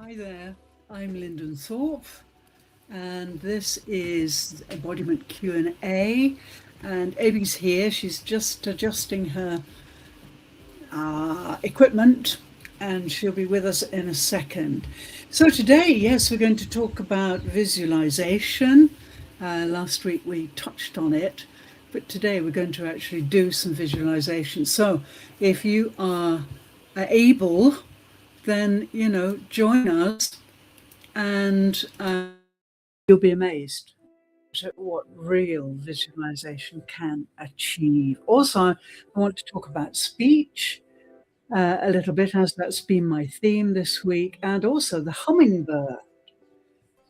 Hi there, I'm Linden and this is Embodiment Q&A, and Abby's here. She's just adjusting her equipment and she'll be with us in a second. So today, yes, we're going to talk about visualization. Last week we touched on it, but today we're going to actually do some visualization. So if you are able, then, join us and you'll be amazed at what real visualization can achieve. Also, I want to talk about speech a little bit, as that's been my theme this week, and also the hummingbird.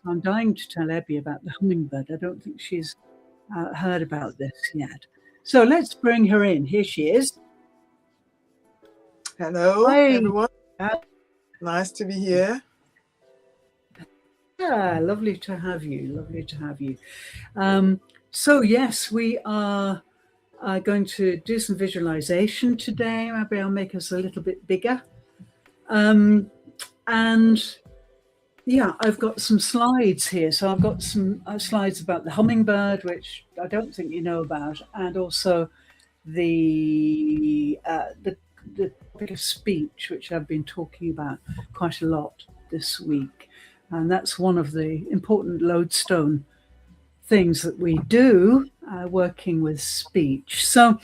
I'm dying to tell Abby about the hummingbird. I don't think she's heard about this yet. So let's bring her in. Here she is. Hello, Hi. everyone. Nice to be here. Yeah, lovely to have you. Lovely to have you. So yes, we are going to do some visualization today. Maybe I'll make us a little bit bigger. And yeah, I've got some slides here. So I've got some slides about the hummingbird, which I don't think you know about, and also the topic of speech, which I've been talking about quite a lot this week. And that's one of the important lodestone things that we do, working with speech. So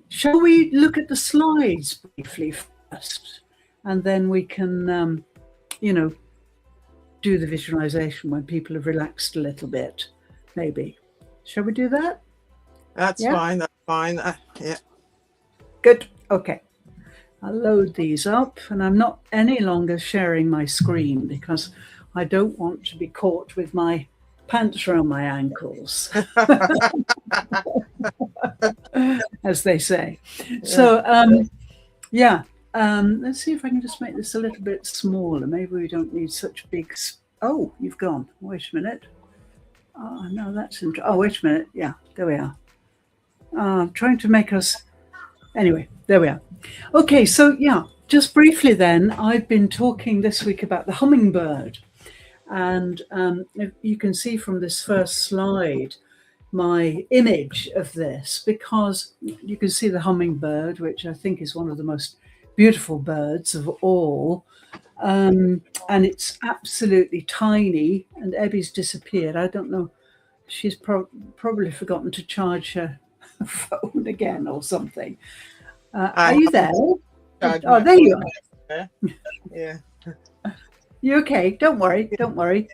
shall we look at the slides briefly first, and then we can, do the visualization when people have relaxed a little bit, maybe. Shall we do that? That's fine. That's fine. Yeah. Good. Okay. I'll load these up, and I'm not any longer sharing my screen because I don't want to be caught with my pants around my ankles, as they say. So, let's see if I can just make this a little bit smaller. Maybe we don't need such big... Oh, you've gone. Wait a minute. Oh, no, that's... Oh, wait a minute. Yeah, there we are. I'm trying to make us... Anyway, there we are. Okay, so yeah, just briefly then, I've been talking this week about the hummingbird. And you can see from this first slide my image of this, because you can see the hummingbird, which I think is one of the most beautiful birds of all. And it's absolutely tiny, and Abby's disappeared. I don't know, she's probably forgotten to charge her phone again or something. Are you there? Oh, there you are. Yeah. You okay? Don't worry. Don't worry.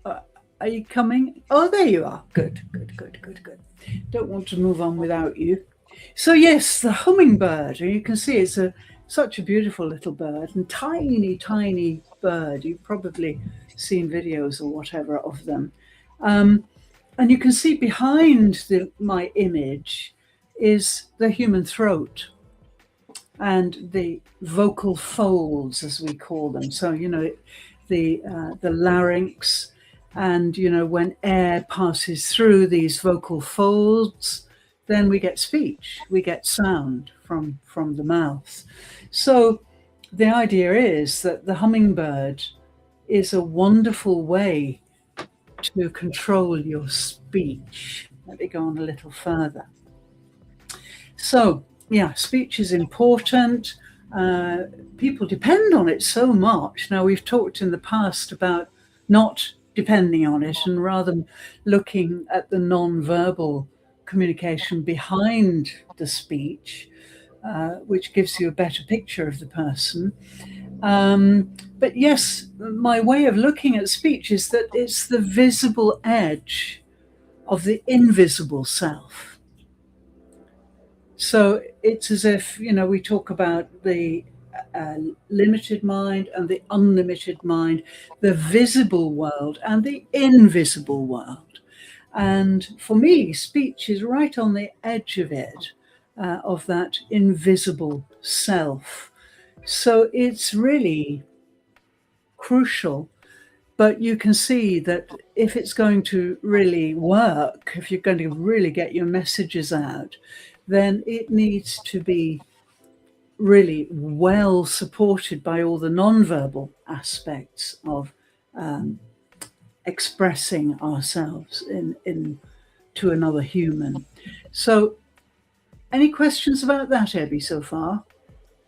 Are you coming? Oh, there you are. Good. Don't want to move on without you. So yes, the hummingbird. You can see it's such a beautiful little bird, and tiny bird. You've probably seen videos or whatever of them. And you can see behind my image is the human throat and the vocal folds, as we call them. So, the larynx, and, when air passes through these vocal folds, then we get speech, we get sound from the mouth. So the idea is that the hummingbird is a wonderful way to control your speech. Let me go on a little further. So, yeah, speech is important. People depend on it so much. Now, we've talked in the past about not depending on it and rather looking at the non-verbal communication behind the speech, which gives you a better picture of the person. But yes, my way of looking at speech is that it's the visible edge of the invisible self. So it's as if, we talk about the limited mind and the unlimited mind, the visible world and the invisible world. And for me, speech is right on the edge of it, of that invisible self. So it's really crucial. But you can see that if it's going to really work, if you're going to really get your messages out, then it needs to be really well supported by all the non-verbal aspects of expressing ourselves in to another human. So any questions about that, Ebby, so far?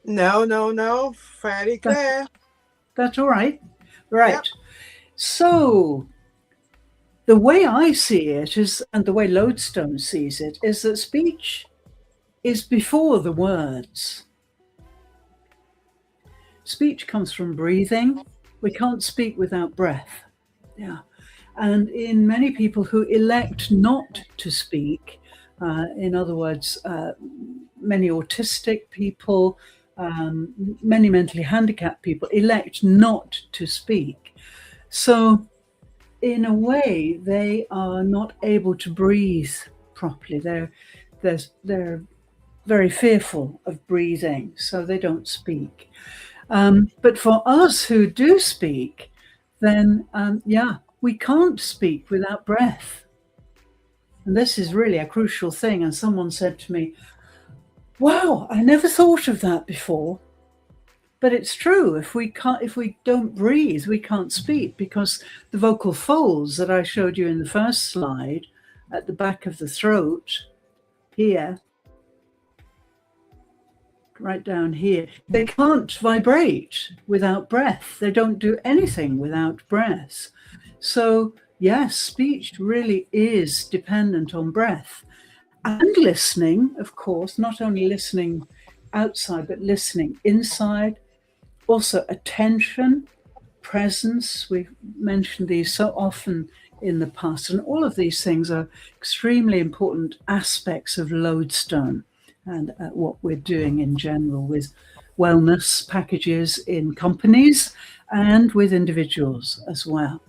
No. Fairly clear. That's all right. Right. Yep. So the way I see it is, and the way Lodestone sees it, is that speech is before the words. Speech comes from breathing. We can't speak without breath. Yeah. And in many people who elect not to speak, in other words, many autistic people, many mentally handicapped people elect not to speak. So in a way, they are not able to breathe properly. They're very fearful of breathing, so they don't speak. But for us who do speak, then we can't speak without breath. And this is really a crucial thing. And someone said to me, wow, I never thought of that before. But it's true. If we don't breathe, we can't speak, because the vocal folds that I showed you in the first slide at the back of the throat here, right down here, they can't vibrate without breath. They don't do anything without breath. So yes, speech really is dependent on breath. And listening, of course, not only listening outside, but listening inside. Also attention, presence. We've mentioned these so often in the past. And all of these things are extremely important aspects of Lodestone and what we're doing in general with wellness packages in companies and with individuals as well.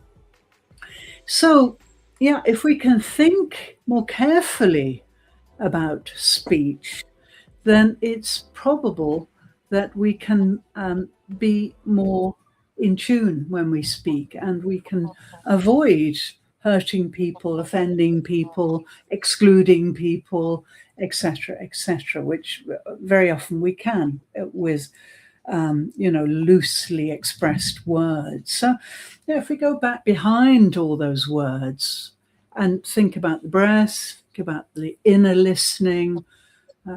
So, yeah, if we can think more carefully about speech, then it's probable that we can be more in tune when we speak, and we can avoid hurting people, offending people, excluding people, etc., which very often we can with loosely expressed words. So if we go back behind all those words and think about the breath, think about the inner listening,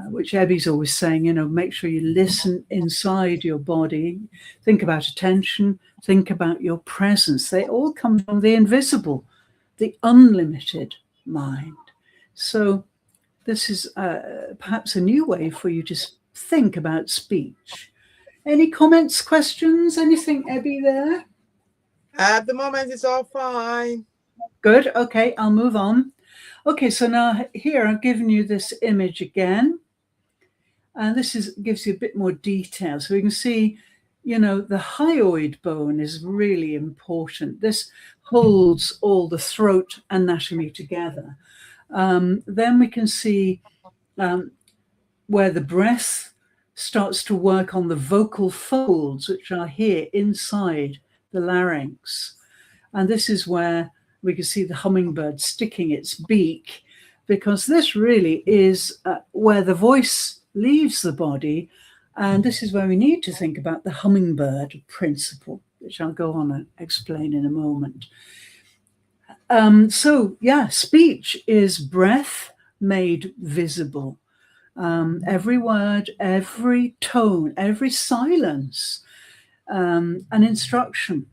which Ebby's always saying, make sure you listen inside your body. Think about attention. Think about your presence. They all come from the invisible, the unlimited mind. So this is perhaps a new way for you to think about speech. Any comments, questions, anything, Ebby, there? At the moment, it's all fine. Good. Okay, I'll move on. Okay, so now here I've given you this image again. And this gives you a bit more detail. So we can see, the hyoid bone is really important. This holds all the throat anatomy together. Then we can see where the breath starts to work on the vocal folds, which are here inside the larynx. And this is where we can see the hummingbird sticking its beak, because this really is where the voice leaves the body. And this is where we need to think about the Hummingbird Principle, which I'll go on and explain in a moment. Speech is breath made visible. Every word, every tone, every silence, an instruction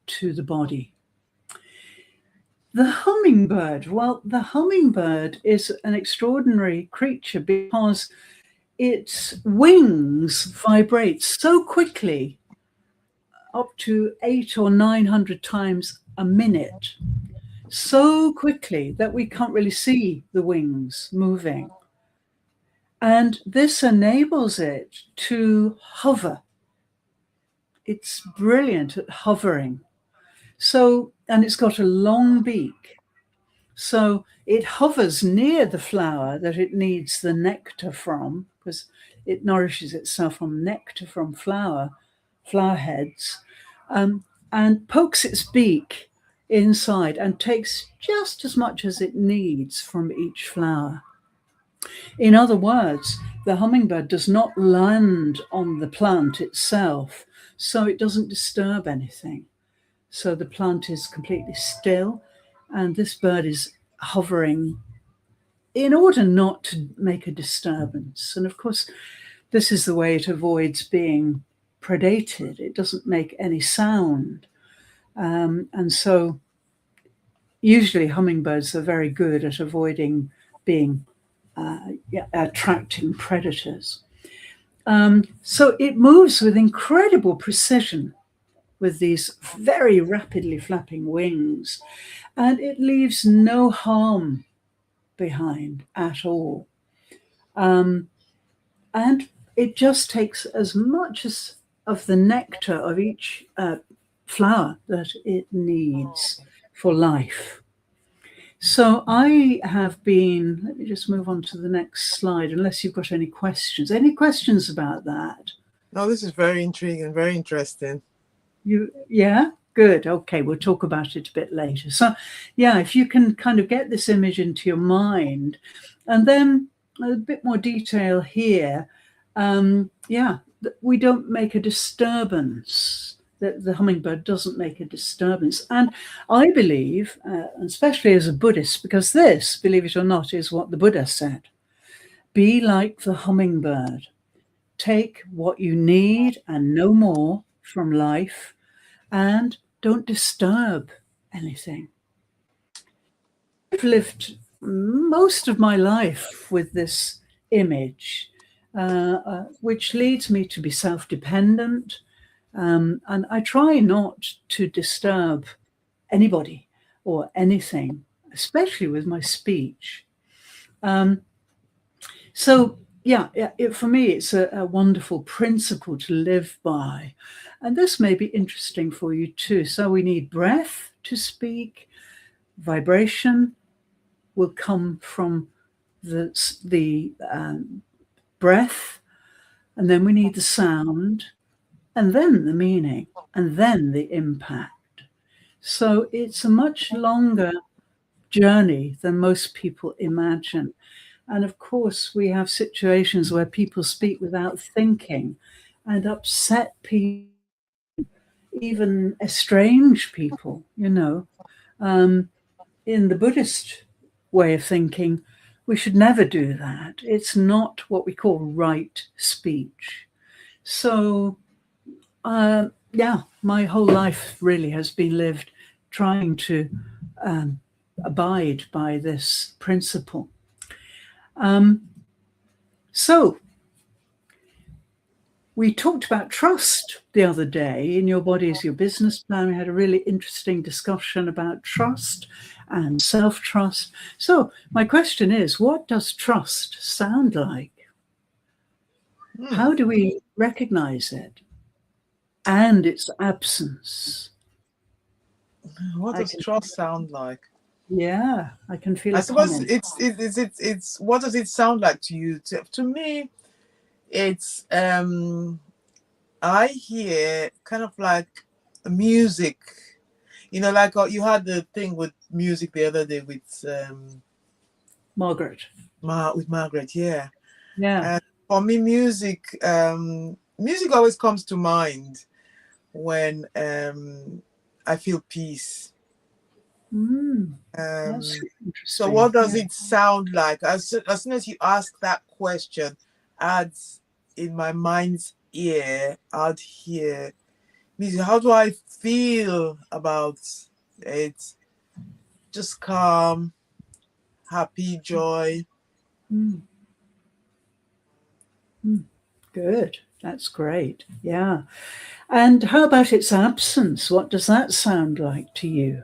to the body. The hummingbird, the hummingbird is an extraordinary creature because its wings vibrate so quickly, up to 800 or 900 times a minute, so quickly that we can't really see the wings moving. And this enables it to hover. It's brilliant at hovering. So, and it's got a long beak. So it hovers near the flower that it needs the nectar from, because it nourishes itself on nectar from flower heads, and pokes its beak inside and takes just as much as it needs from each flower. In other words, the hummingbird does not land on the plant itself, so it doesn't disturb anything. So the plant is completely still, and this bird is hovering in order not to make a disturbance. And of course, this is the way it avoids being predated. It doesn't make any sound. And so usually hummingbirds are very good at avoiding being attracting predators. So it moves with incredible precision with these very rapidly flapping wings, and it leaves no harm behind at all. And it just takes as much as of the nectar of each flower that it needs for life. So I have been, let me just move on to the next slide, unless you've got any questions. Any questions about that? No, this is very intriguing, very interesting. Yeah, good. Okay, we'll talk about it a bit later. So yeah, if you can kind of get this image into your mind, and then a bit more detail here. We don't make a disturbance. The hummingbird doesn't make a disturbance. And I believe, especially as a Buddhist, because this, believe it or not, is what the Buddha said. Be like the hummingbird. Take what you need and no more from life, and don't disturb anything. I've lived most of my life with this image, which leads me to be self-dependent, and I try not to disturb anybody or anything, especially with my speech. For me, it's a wonderful principle to live by. And this may be interesting for you too. So we need breath to speak. Vibration will come from the breath, and then we need the sound, and then the meaning, and then the impact. So it's a much longer journey than most people imagine. And of course, we have situations where people speak without thinking and upset people, even estrange people, In the Buddhist way of thinking, we should never do that. It's not what we call right speech. So, my whole life really has been lived trying to abide by this principle. So we talked about trust the other day. In Your Body is Your Business Plan, we had a really interesting discussion about trust and self-trust. So my question is, what does trust sound like? How do we recognize it and its absence? What does trust sound like? Yeah, I can feel. I suppose it's what does it sound like to you? To me, it's I hear kind of like music, like you had the thing with music the other day with Margaret. With Margaret, yeah. Yeah. For me, music always comes to mind when I feel peace. So what does it sound like? As soon as you ask that question, in my mind's ear, I'd hear music. How do I feel about it? Just calm, happy, joy. Good. That's great. Yeah. And how about its absence? What does that sound like to you?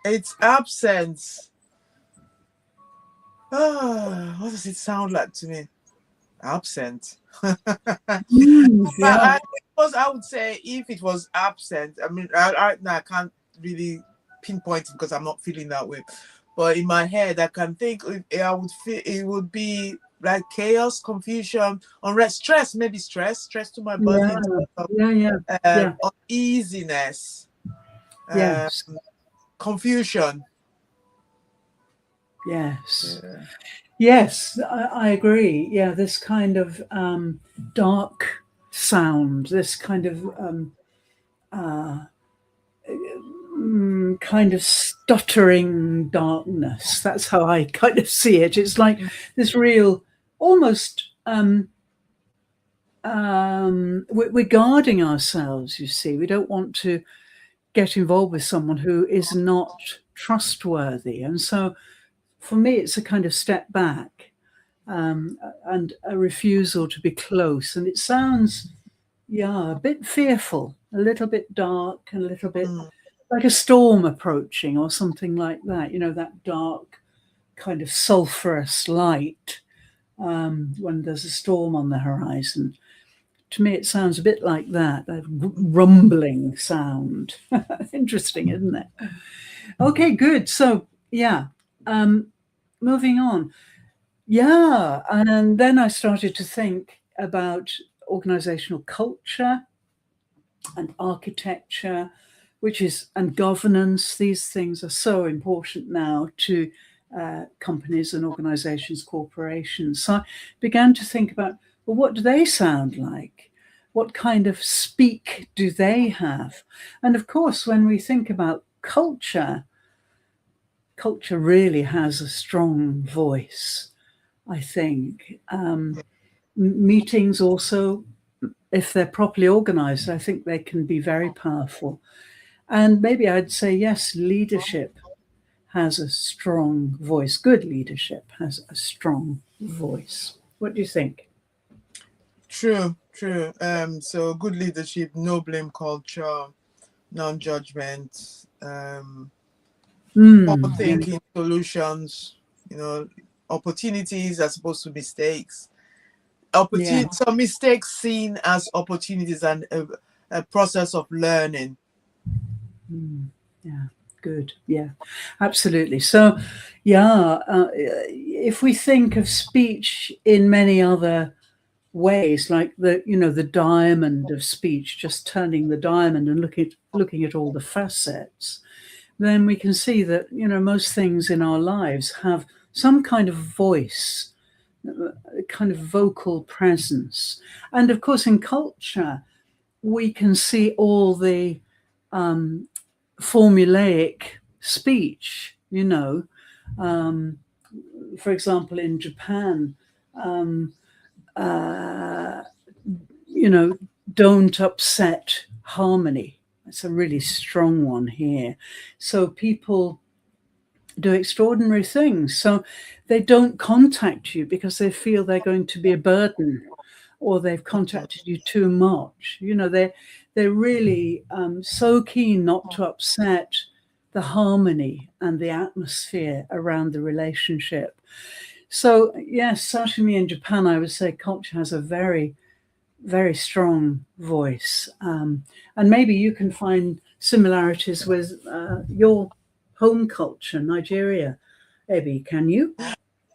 Its absence. What does it sound like to me? Absent. I suppose I would say if it was absent, I mean, I can't really pinpoint it because I'm not feeling that way. But in my head, I can think I would feel it would be like chaos, confusion, unrest, stress to my body, uneasiness, confusion. Yes. Yeah. Yes, I agree. Yeah, this kind of dark sound, this kind of uh, kind of stuttering darkness. That's how I kind of see it. It's like this real, almost we're guarding ourselves. You see, we don't want to get involved with someone who is not trustworthy, and so for me, it's a kind of step back and a refusal to be close. And it sounds, yeah, a bit fearful, a little bit dark, a little bit like a storm approaching or something like that. You know, that dark kind of sulfurous light when there's a storm on the horizon. To me, it sounds a bit like that, a rumbling sound. Interesting, isn't it? Okay, good. So, yeah, moving on. Yeah, and then I started to think about organizational culture and architecture, and governance. These things are so important now to companies and organizations, corporations. So I began to think about, well, what do they sound like? What kind of speak do they have? And of course, when we think about culture, culture really has a strong voice, I think. Meetings also, if they're properly organized, I think they can be very powerful. And maybe I'd say, yes, leadership has a strong voice. Good leadership has a strong voice. What do you think? True. So good leadership, no blame culture, non-judgment, forward thinking, solutions, opportunities as opposed to mistakes. Some mistakes seen as opportunities and a process of learning. Yeah, good. Yeah, absolutely. So, yeah, if we think of speech in many other ways, like the diamond of speech, just turning the diamond and looking at all the facets, then we can see that most things in our lives have some kind of voice, a kind of vocal presence. And of course, in culture, we can see all the formulaic speech, for example, in Japan, don't upset harmony. It's a really strong one here. So people do extraordinary things. So they don't contact you because they feel they're going to be a burden, or they've contacted you too much. They're really so keen not to upset the harmony and the atmosphere around the relationship. So yes, certainly in Japan, I would say culture has a very, very strong voice. And maybe you can find similarities with your home culture, Nigeria. Maybe, can you?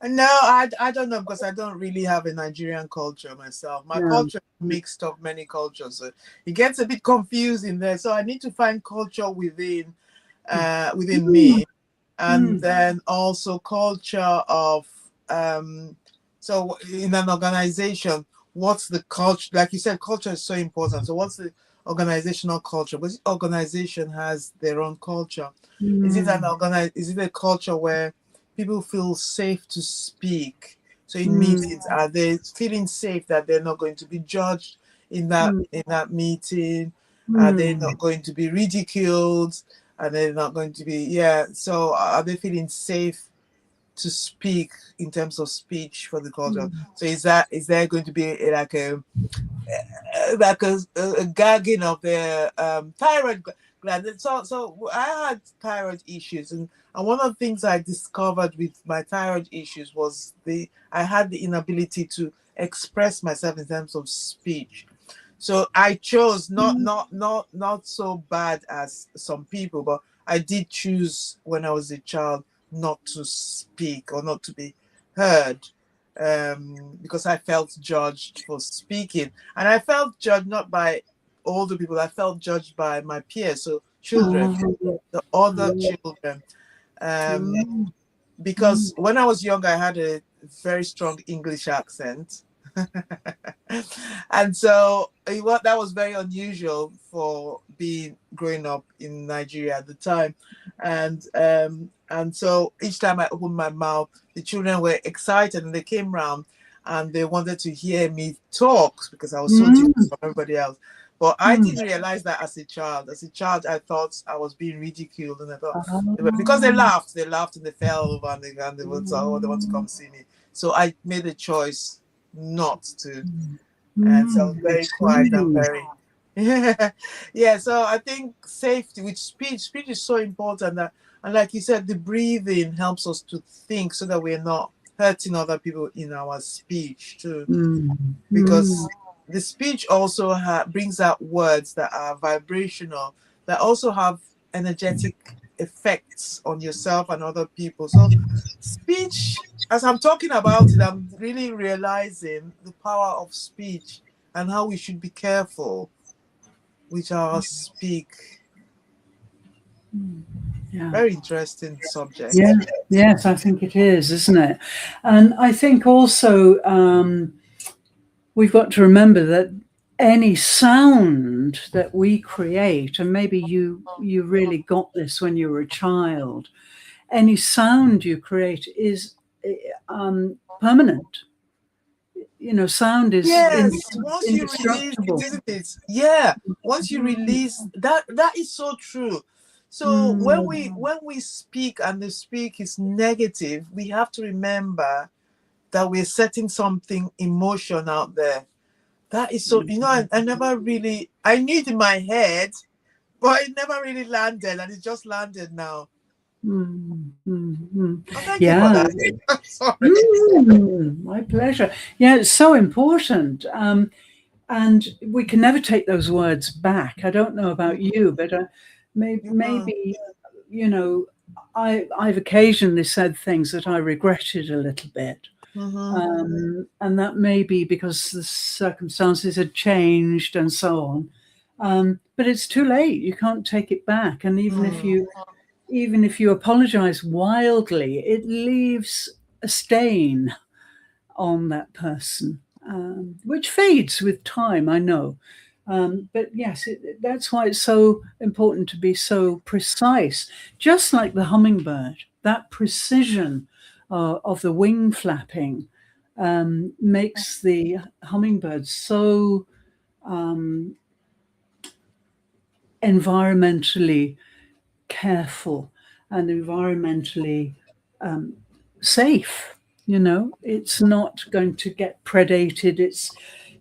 No, I don't know, because I don't really have a Nigerian culture myself. My culture is mixed of many cultures. So it gets a bit confusing there. So I need to find culture within me. And then also culture of so in an organization, what's the culture? Like you said, culture is so important. So what's the organizational culture? Because each organization has their own culture. Is it a culture where people feel safe to speak? So in meetings, are they feeling safe that they're not going to be judged in that meeting? Are they not going to be ridiculed? Are they not going to be so are they feeling safe to speak in terms of speech for the culture? So is there going to be a gagging of their thyroid gland? So I had thyroid issues, and one of the things I discovered with my thyroid issues was I had the inability to express myself in terms of speech. So I chose not so bad as some people, but I did choose when I was a child not to speak or not to be heard, because I felt judged for speaking. And I felt judged not by older people, I felt judged by my peers, so children, the other children. because when I was young, I had a very strong English accent. And so that was very unusual for growing up in Nigeria at the time. And so each time I opened my mouth, the children were excited and they came round and they wanted to hear me talk because I was so different from everybody else. But I didn't realize that as a child. As a child, I thought I was being ridiculed, and I thought because they laughed and they fell over and they would say, "Oh, they want to come see me." So I made a choice not to, and so I was very quiet and very yeah. So I think safety with speech is so important, and like you said, the breathing helps us to think so that we're not hurting other people in our speech too, because the speech also brings out words that are vibrational, that also have energetic effects on yourself and other people. So speech, as I'm talking about it, I'm really realizing the power of speech and how we should be careful with our speak. Yeah. Very interesting subject. Yeah. Yes, I think it is, isn't it? And I think also we've got to remember that any sound that we create, and maybe you really got this when you were a child, any sound you create is permanent. You know, sound is once you release it, isn't it? Once you release that is so true. So when we speak and the speak is negative, we have to remember that we're setting something emotion out there. That is so, I never really, I knew it in my head, but it never really landed, and it just landed now. Thank you for that. Sorry. My pleasure. Yeah, it's so important. And we can never take those words back. I don't know about you, but maybe I've occasionally said things that I regretted a little bit. And that may be because the circumstances had changed and so on. But it's too late. You can't take it back. And even if you apologize wildly, it leaves a stain on that person, which fades with time, I know. But yes, that's why it's so important to be so precise. Just like the hummingbird, that precision of the wing flapping makes the hummingbird so environmentally careful and environmentally safe. It's not going to get predated. It's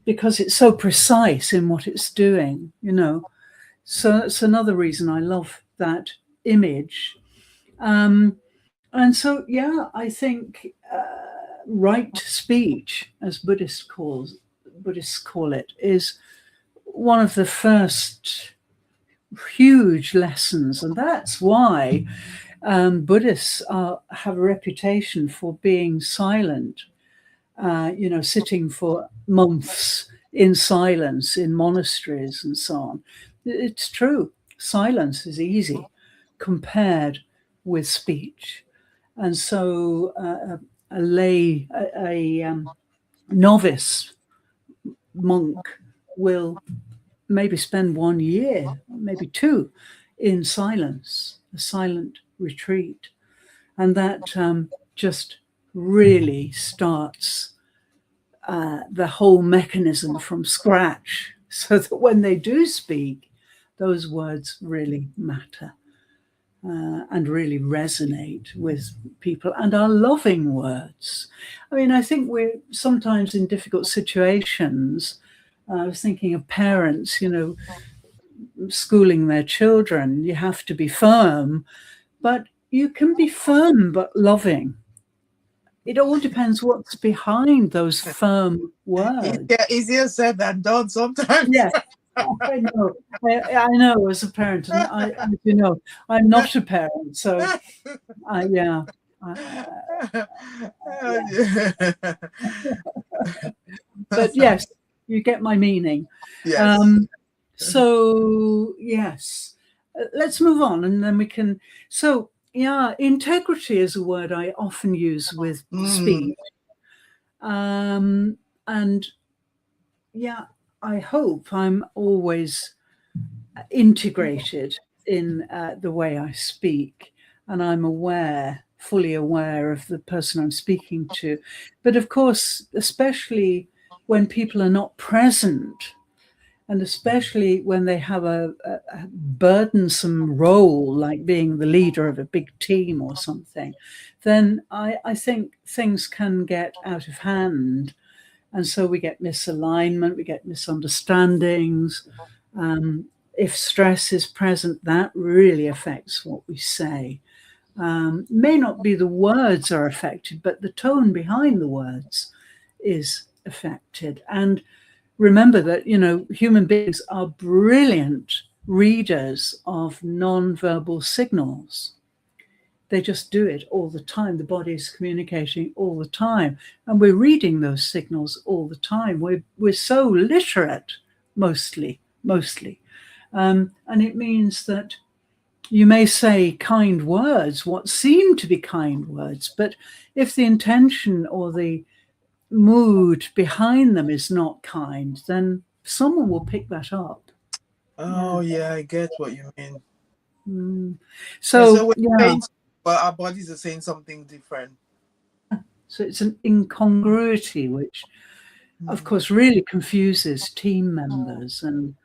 because it's so precise in what it's doing, So that's another reason I love that image. And so, I think right speech, as Buddhists call it, is one of the first huge lessons. And that's why Buddhists have a reputation for being silent, sitting for months in silence in monasteries and so on. It's true. Silence is easy compared with speech. And so a novice monk will maybe spend 1 year, maybe 2, in silence, a silent retreat. And that just really starts the whole mechanism from scratch, so that when they do speak, those words really matter and really resonate with people and are loving words. I mean, I think we're sometimes in difficult situations. I was thinking of parents, schooling their children. You have to be firm, but you can be firm but loving. It all depends what's behind those firm words. Yeah, easier said than done sometimes. Yeah, I know. I know as a parent, and I'm not a parent, so yeah. But yes, you get my meaning. Yes. So yes, let's move on, and then we can. So yeah, integrity is a word I often use with speech. And yeah, I hope I'm always integrated in the way I speak, and I'm fully aware of the person I'm speaking to. But of course, especially when people are not present, and especially when they have a burdensome role, like being the leader of a big team or something, then I think things can get out of hand. And so we get misalignment, we get misunderstandings. If stress is present, that really affects what we say. May not be the words are affected, but the tone behind the words is affected. And remember that, human beings are brilliant readers of non-verbal signals. They just do it all the time. The body's communicating all the time. And we're reading those signals all the time. We're so literate, mostly. And it means that you may say kind words, what seem to be kind words, but if the intention or the mood behind them is not kind, then someone will pick that up. Oh, yeah, I get what you mean. So, we're saying, but our bodies are saying something different. So it's an incongruity, which, of course, really confuses team members and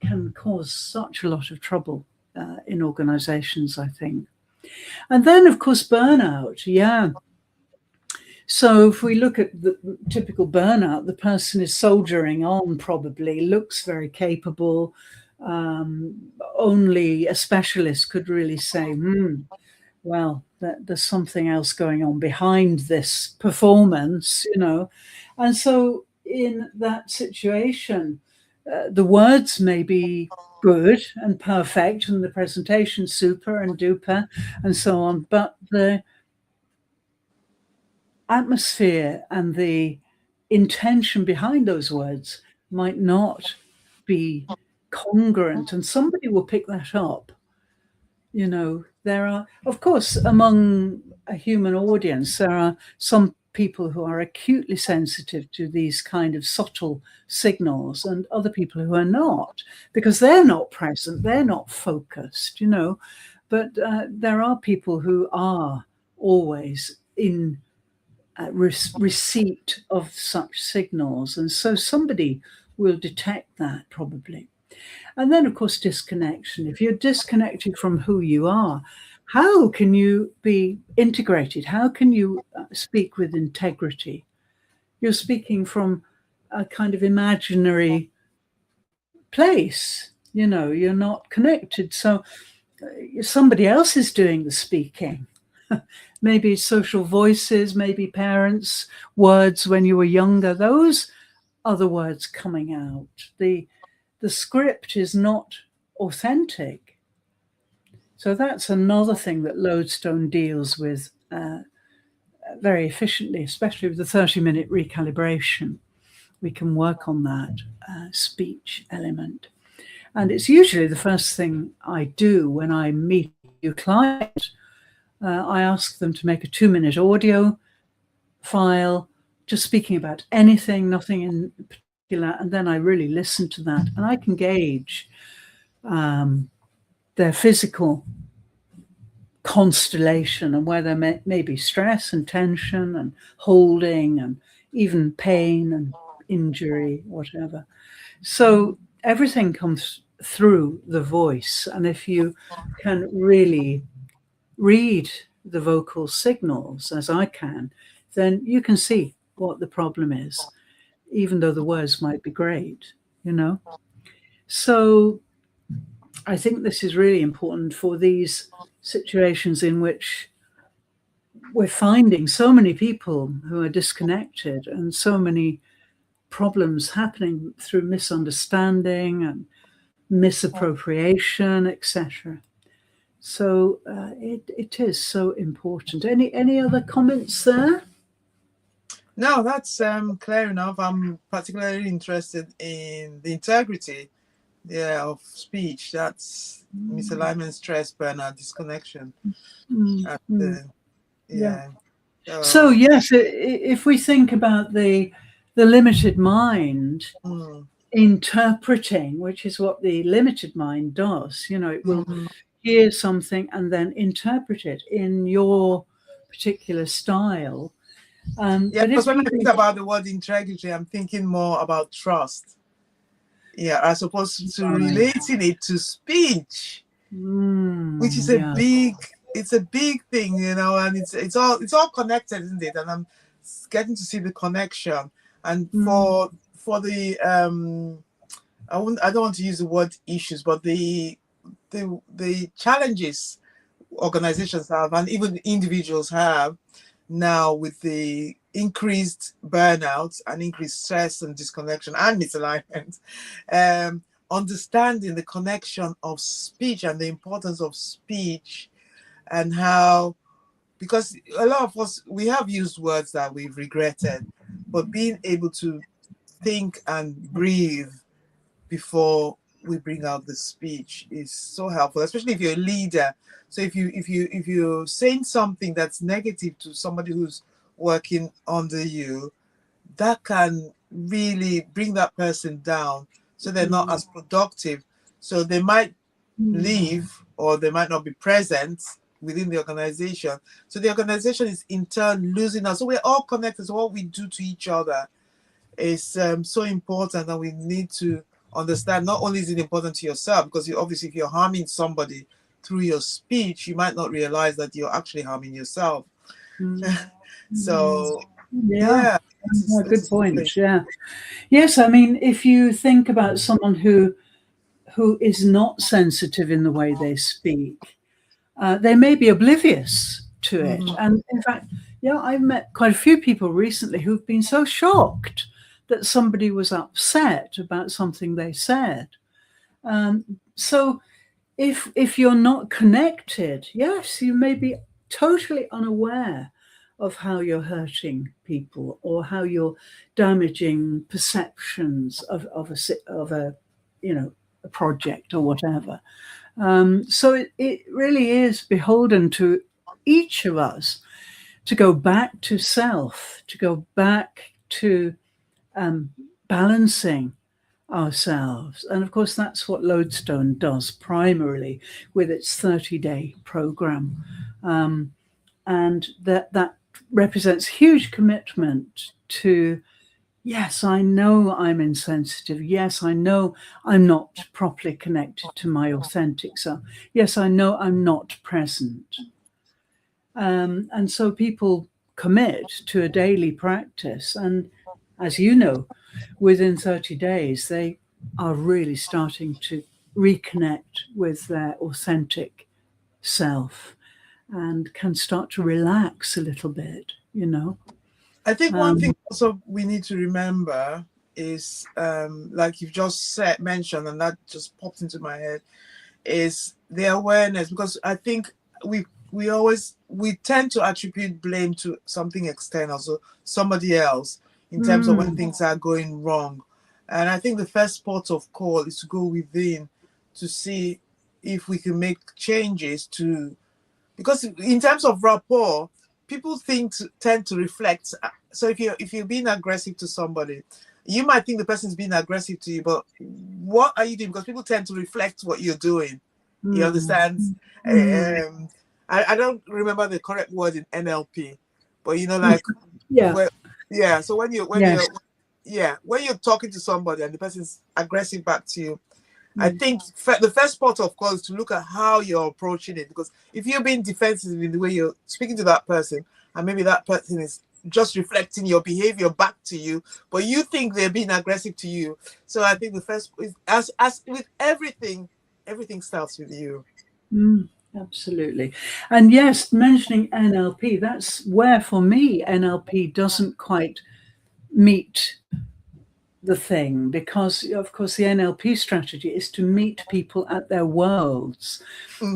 can cause such a lot of trouble in organizations, I think. And then, of course, burnout. Yeah. So if we look at the typical burnout, the person is soldiering on, probably looks very capable. Only a specialist could really say, well, there's something else going on behind this performance, And so in that situation, the words may be good and perfect and the presentation super and duper and so on, but the atmosphere and the intention behind those words might not be congruent, and somebody will pick that up. There are, of course, among a human audience, there are some people who are acutely sensitive to these kind of subtle signals and other people who are not, because they're not present, they're not focused, but there are people who are always in receipt of such signals, and so somebody will detect that probably. And then, of course, disconnection. If you're disconnected from who you are, how can you be integrated? How can you speak with integrity? You're speaking from a kind of imaginary place, you're not connected. So somebody else is doing the speaking. Maybe social voices, maybe parents' words when you were younger. Those are the words coming out. The script is not authentic. So that's another thing that Lodestone deals with very efficiently, especially with the 30-minute recalibration. We can work on that speech element. And it's usually the first thing I do when I meet a new client. I ask them to make a 2-minute audio file, just speaking about anything, nothing in particular, and then I really listen to that, and I can gauge their physical constellation and where there may be stress and tension and holding and even pain and injury, whatever. So everything comes through the voice, and if you can really read the vocal signals, as I can, then you can see what the problem is, even though the words might be great, So I think this is really important for these situations in which we're finding so many people who are disconnected and so many problems happening through misunderstanding and misappropriation, etc. So it is so important. Any other comments there? No, that's clear enough. I'm particularly interested in the integrity of speech. That's misalignment, stress, burnout, disconnection. Yeah. So, So yes, if we think about the limited mind interpreting, which is what the limited mind does, it will hear something and then interpret it in your particular style. But because when I think about the word integrity, I'm thinking more about trust. Yeah, as opposed to relating it to speech, which is it's a big thing, and it's all connected, isn't it? And I'm getting to see the connection. And for the I don't want to use the word issues, but the challenges organizations have and even individuals have now with the increased burnout and increased stress and disconnection and misalignment, understanding the connection of speech and the importance of speech, and how, because a lot of us, we have used words that we've regretted, but being able to think and breathe before we bring out the speech is so helpful, especially if you're a leader. So if you're saying something that's negative to somebody who's working under you, that can really bring that person down, so they're not as productive. So they might leave, or they might not be present within the organization. So the organization is in turn losing us. So we're all connected. So what we do to each other is so important, and we need to understand, not only is it important to yourself, because obviously if you're harming somebody through your speech, you might not realize that you're actually harming yourself. So good point. Yes, I mean, if you think about someone who is not sensitive in the way they speak, they may be oblivious to it. And in fact, I've met quite a few people recently who've been so shocked that somebody was upset about something they said. So if you're not connected, yes, you may be totally unaware of how you're hurting people or how you're damaging perceptions of a project or whatever. So it really is beholden to each of us to go back to self, to go back to balancing ourselves. And of course, that's what Lodestone does primarily with its 30-day program. And that represents huge commitment to, yes, I know I'm insensitive. Yes, I know I'm not properly connected to my authentic self. Yes, I know I'm not present. And so people commit to a daily practice. And as you know, within 30 days, they are really starting to reconnect with their authentic self and can start to relax a little bit, I think one thing also we need to remember is, like you've just mentioned, and that just popped into my head, is the awareness, because I think we tend to attribute blame to something external, so somebody else, in terms of when things are going wrong. And I think the first port of call is to go within to see if we can make changes because in terms of rapport, people tend to reflect. So if you're being aggressive to somebody, you might think the person's being aggressive to you, but what are you doing? Because people tend to reflect what you're doing. You understand? I don't remember the correct word in NLP, but so when you're talking to somebody and the person's aggressive back to you, I think the first part of call is to look at how you're approaching it, because if you're being defensive in the way you're speaking to that person, and maybe that person is just reflecting your behavior back to you, but you think they're being aggressive to you. So I think the first is, as with everything starts with you. Absolutely. And yes, mentioning NLP, that's where for me NLP doesn't quite meet the thing, because of course the NLP strategy is to meet people at their worlds.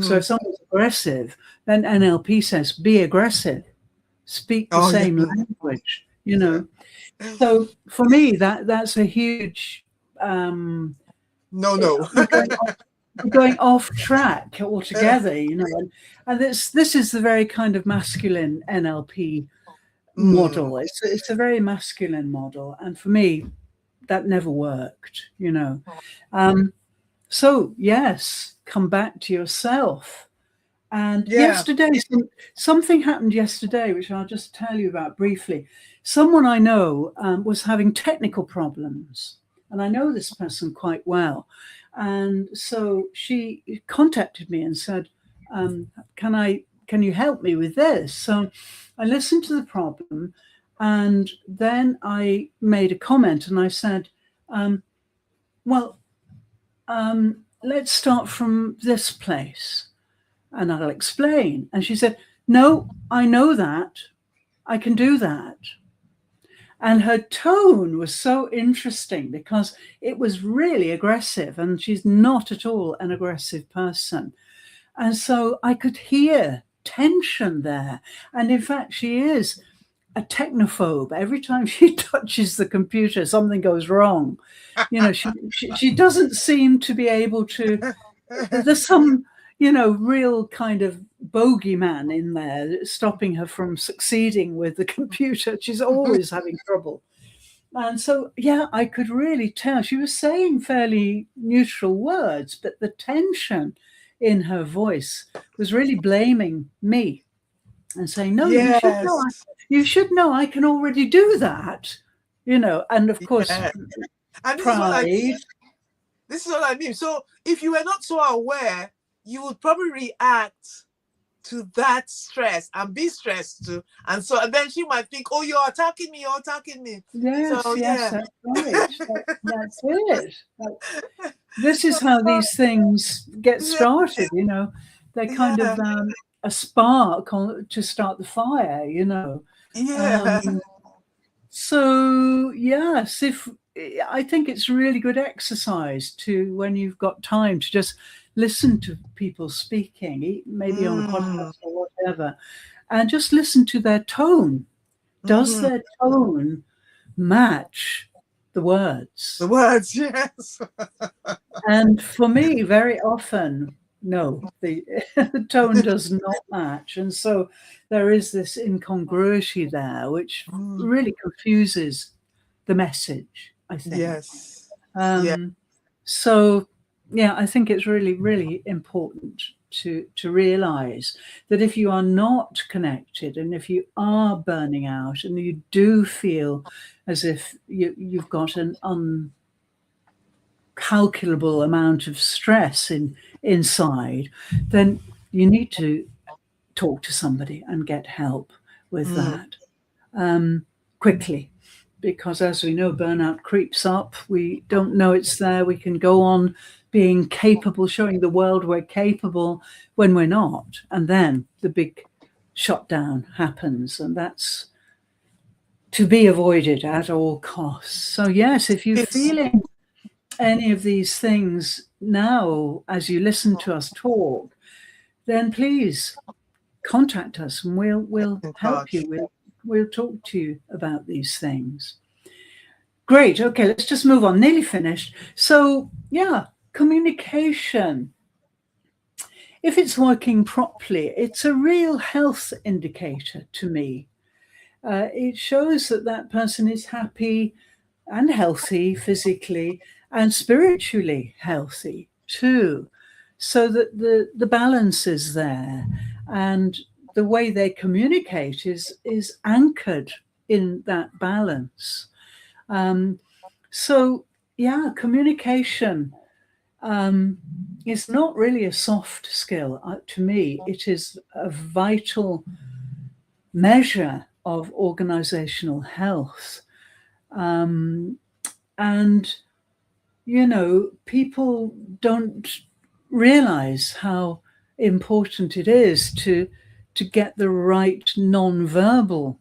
So if someone's aggressive, then NLP says be aggressive, speak the same language, So for me that's a huge No. We're going off track altogether, you know. And this is the very kind of masculine NLP model. It's a very masculine model, and for me, that never worked, you know. So yes, come back to yourself. And yesterday, something happened yesterday, which I'll just tell you about briefly. Someone I know was having technical problems, and I know this person quite well. And so she contacted me and said, can you help me with this? So I listened to the problem, and then I made a comment, and I said, let's start from this place, and I'll explain. And she said, no, I know that. I can do that. And her tone was so interesting because it was really aggressive, and she's not at all an aggressive person. And so I could hear tension there. And in fact, she is a technophobe. Every time she touches the computer, something goes wrong. You know, she doesn't seem to be able to, there's some, you know, real kind of bogeyman in there stopping her from succeeding with the computer. She's always having trouble. And so, yeah, I could really tell she was saying fairly neutral words, but the tension in her voice was really blaming me and saying, no, you should know I can already do that, you know. And of course, and pride. This is what I mean. So if you were not so aware, you would probably react to that stress and be stressed too. And then she might think, oh, you're attacking me. Yes, so, yes, that's right. That's it. This is how these things get started, you know. They're kind of a spark to start the fire, you know. So, yes, I think it's really good exercise to, when you've got time, to just listen to people speaking, maybe on a podcast or whatever, and just listen to their tone. Does their tone match the words? The words, yes. And for me, very often, no, the tone does not match. And so there is this incongruity there, which really confuses the message, I think. Yes. So, yeah, I think it's really, really important to realize that if you are not connected, and if you are burning out, and you do feel as if you've got an uncalculable amount of stress inside, then you need to talk to somebody and get help with that quickly. Because as we know, burnout creeps up. We don't know it's there. We can go on being capable, showing the world we're capable when we're not. And then the big shutdown happens. And that's to be avoided at all costs. So yes, if you're feeling any of these things now as you listen to us talk, then please contact us and we'll help you. We'll talk to you about these things. Great. Okay, let's just move on. Nearly finished. So, yeah, communication. If it's working properly, it's a real health indicator to me. It shows that person is happy and healthy physically and spiritually healthy too, so that the balance is there. And the way they communicate is anchored in that balance. So, yeah, communication is not really a soft skill. To me, it is a vital measure of organizational health. And, you know, people don't realize how important it is to get the right non-verbal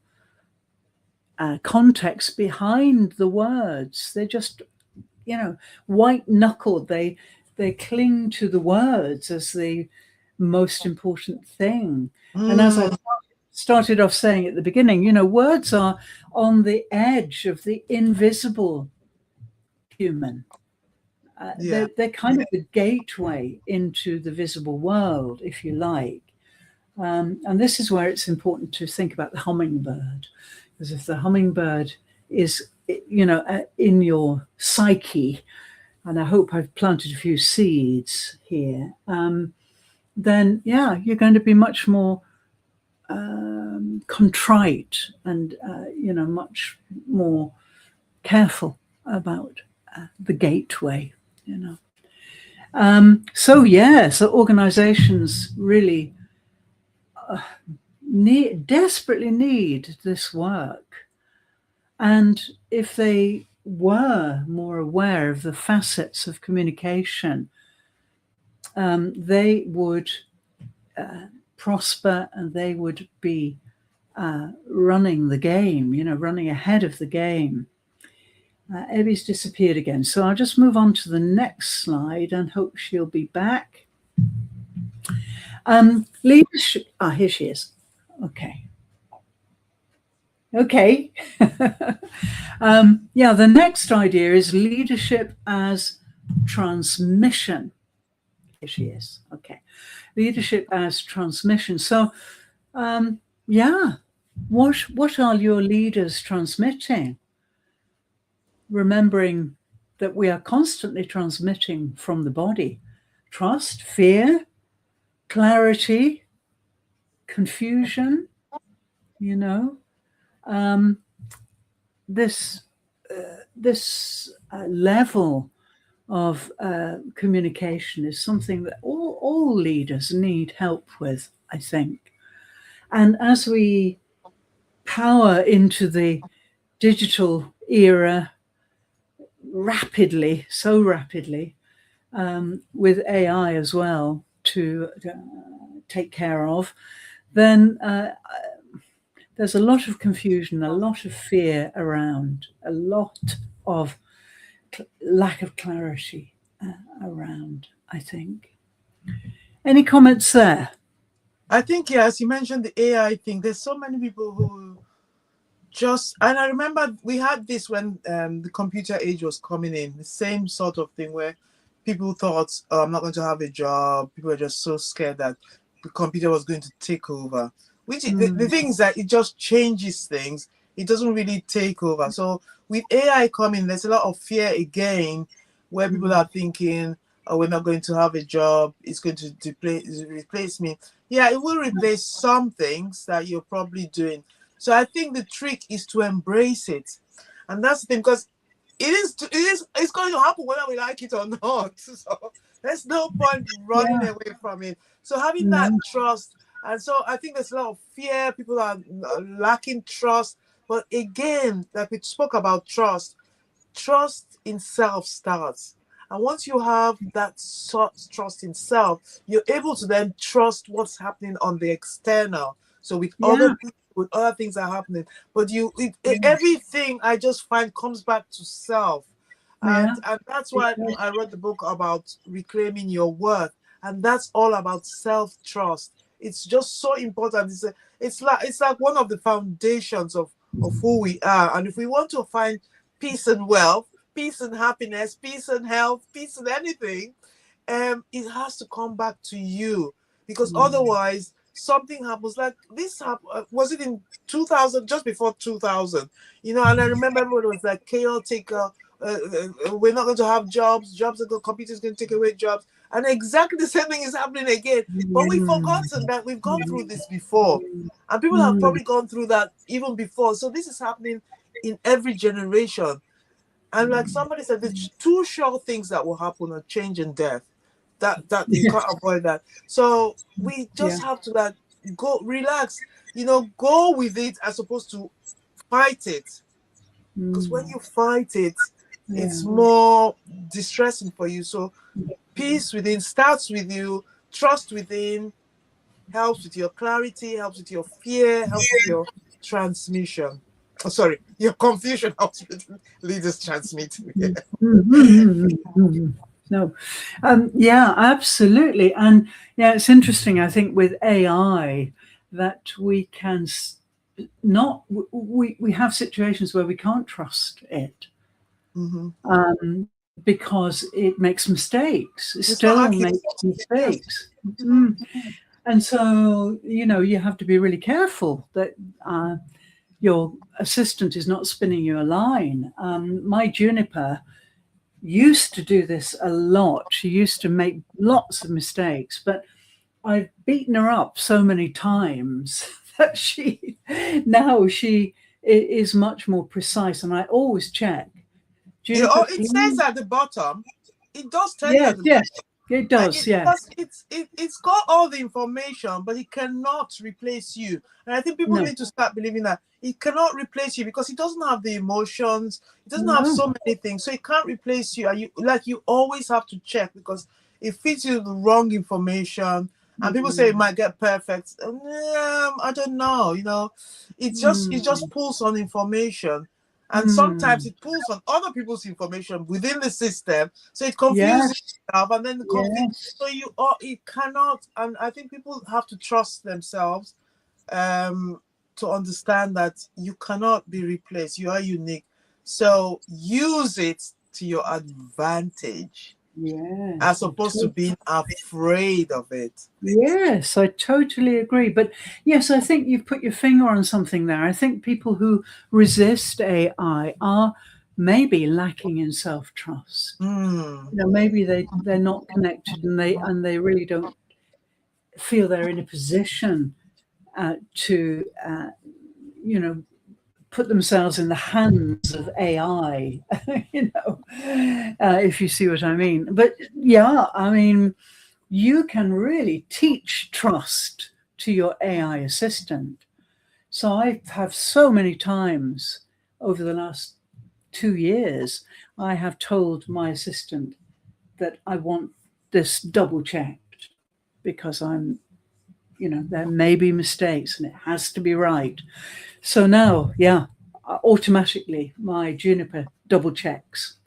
context behind the words. They're just, you know, white-knuckled. They cling to the words as the most important thing. And as I started off saying at the beginning, you know, words are on the edge of the invisible human. They're kind of the gateway into the visible world, if you like. And this is where it's important to think about the hummingbird, because if the hummingbird is, in your psyche, and I hope I've planted a few seeds here, then you're going to be much more contrite and much more careful about the gateway. So organizations really desperately need this work, and if they were more aware of the facets of communication, they would prosper, and they would be running the game, running ahead of the game. Evie's disappeared again, so I'll just move on to the next slide and hope she'll be back. Leadership. Here she is. Okay. The next idea is leadership as transmission. Here she is. Okay. Leadership as transmission. So, what are your leaders transmitting? Remembering that we are constantly transmitting from the body trust, fear, clarity, confusion, this level of communication is something that all leaders need help with, I think. And as we power into the digital era so rapidly, with AI as well to take care of, then there's a lot of confusion, a lot of fear around, a lot of lack of clarity around, I think. Any comments there? I think, as you mentioned the AI thing, there's so many people who and I remember we had this when the computer age was coming in, the same sort of thing where people thought, I'm not going to have a job. People were just so scared that the computer was going to take over. Which the thing is that it just changes things. It doesn't really take over. So with AI coming, there's a lot of fear again, where people are thinking, we're not going to have a job. It's going to replace me. Yeah, it will replace some things that you're probably doing. So I think the trick is to embrace it. And that's the thing, because it's going to happen whether we like it or not. So there's no point running away from it. So having that trust. And so I think there's a lot of fear. People are lacking trust. But again, like we spoke about trust in self starts. And once you have that trust in self, you're able to then trust what's happening on the external. So with other people, with other things that are happening. But everything I just find comes back to self. And that's why I wrote the book about reclaiming your worth. And that's all about self-trust. It's just so important. It's like one of the foundations of who we are. And if we want to find peace and wealth, peace and happiness, peace and health, peace and anything, it has to come back to you. Because otherwise, something happens. Like this happened, was it in 2000, just before 2000? And I remember everyone was like chaotic. We're not going to have jobs. Computers going to take away jobs. And exactly the same thing is happening again. But we've forgotten that we've gone through this before. And people have probably gone through that even before. So this is happening in every generation. And like somebody said, there's two sure things that will happen: are change and death. That you can't avoid that. So we just have to go relax, go with it as opposed to fight it. Because when you fight it, it's more distressing for you. So peace within starts with you, trust within helps with your clarity, helps with your fear, helps with your transmission. Oh, sorry, your confusion helps with leaders transmitting. No, absolutely. And it's interesting, I think, with AI that we can we have situations where we can't trust it. because it makes mistakes. It It's still not accurate. makes mistakes. Mm. And so, you know, you have to be really careful that your assistant is not spinning you a line. My Juniper used to do this a lot. She used to make lots of mistakes, but I've beaten her up so many times that she is much more precise, and I always check. Juniper, It says at the bottom. It does tell you yes, at the yes, it does. Because it's got all the information, but it cannot replace you. And I think people No. need to start believing that it cannot replace you, because it doesn't have the emotions. It doesn't No. have so many things, so it can't replace you. And you always have to check, because it feeds you the wrong information. And people say it might get perfect. I don't know. You know, it just pulls on information. And sometimes it pulls on other people's information within the system, so it confuses yourself, and then so it cannot. And I think people have to trust themselves to understand that you cannot be replaced. You are unique, so use it to your advantage. Yes, As opposed to being afraid of it. Yes, I totally agree. But yes, I think you've put your finger on something there. I think people who resist AI are maybe lacking in self-trust. You know, maybe they're not connected, and they really don't feel they're in a position to you know, put themselves in the hands of AI, you know, if you see what I mean. But yeah, I mean, you can really teach trust to your AI assistant. So I have so many times over the last 2 years, I have told my assistant that I want this double checked, because I'm, you know, there may be mistakes and it has to be right. So now, yeah, automatically my Juniper double checks.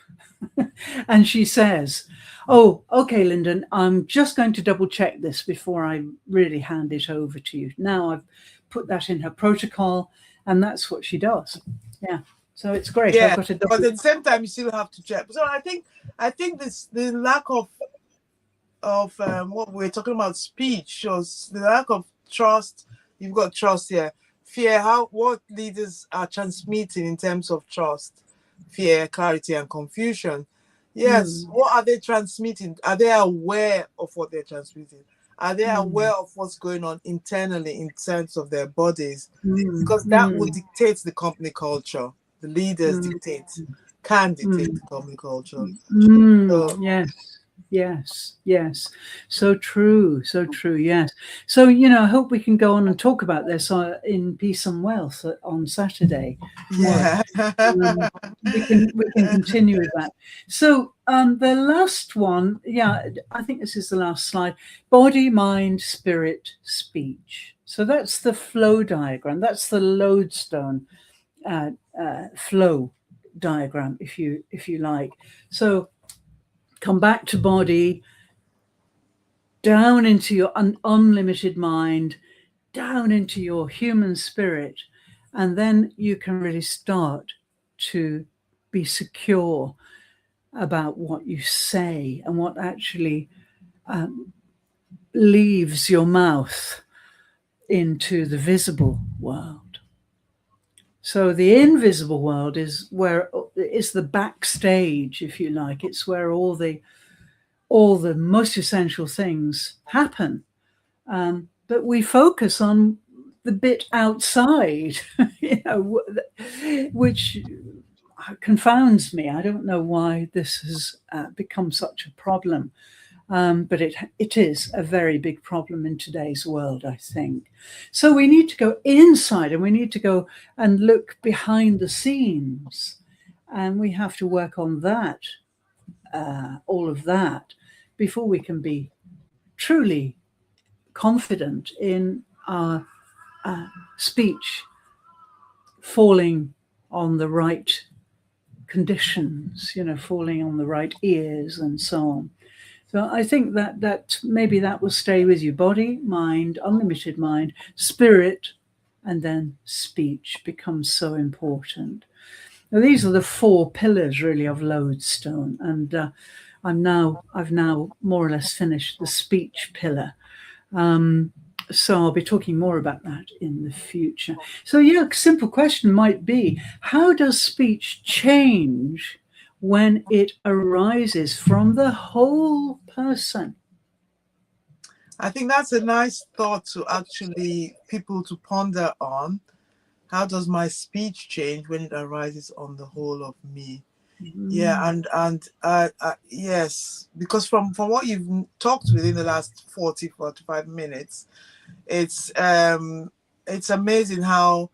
And she says, oh, okay, Linden, I'm just going to double check this before I really hand it over to you. Now I've put that in her protocol, and that's what she does. Yeah. So it's great. Yeah, I've got a double. But at the same time, you still have to check. So I think the lack of what we're talking about, speech, shows the lack of trust. You've got trust here. Fear, what leaders are transmitting in terms of trust, fear, clarity, and confusion. Yes, what are they transmitting? Are they aware of what they're transmitting? Are they aware of what's going on internally in terms of their bodies? Because that would dictate the company culture. The leaders can dictate the company culture. So, Yes. So true. Yes. So, you know, I hope we can go on and talk about this in Peace and Wealth on Saturday. Yeah. We can continue with that. So the last one, I think this is the last slide: body, mind, spirit, speech. So that's the flow diagram. That's the lodestone flow diagram, if you like. So come back to body, down into your unlimited mind, down into your human spirit, and then you can really start to be secure about what you say and what actually leaves your mouth into the visible world. So the invisible world is where it's the backstage, if you like. It's where all the most essential things happen. But we focus on the bit outside, you know, which confounds me. I don't know why this has become such a problem. But it is a very big problem in today's world, I think. So we need to go inside, and we need to go and look behind the scenes, and we have to work on that, all of that, before we can be truly confident in our speech falling on the right conditions, you know, falling on the right ears and so on. So I think that maybe that will stay with you: body, mind, unlimited mind, spirit, and then speech becomes so important. Now, these are the 4 pillars really of lodestone, and I've now more or less finished the speech pillar. So I'll be talking more about that in the future. So yeah, simple question might be, how does speech change when it arises from the whole person? I think that's a nice thought to actually people to ponder on. How does my speech change when it arises on the whole of me? Yeah, and yes, because from what you've talked within the last 45 minutes, it's amazing how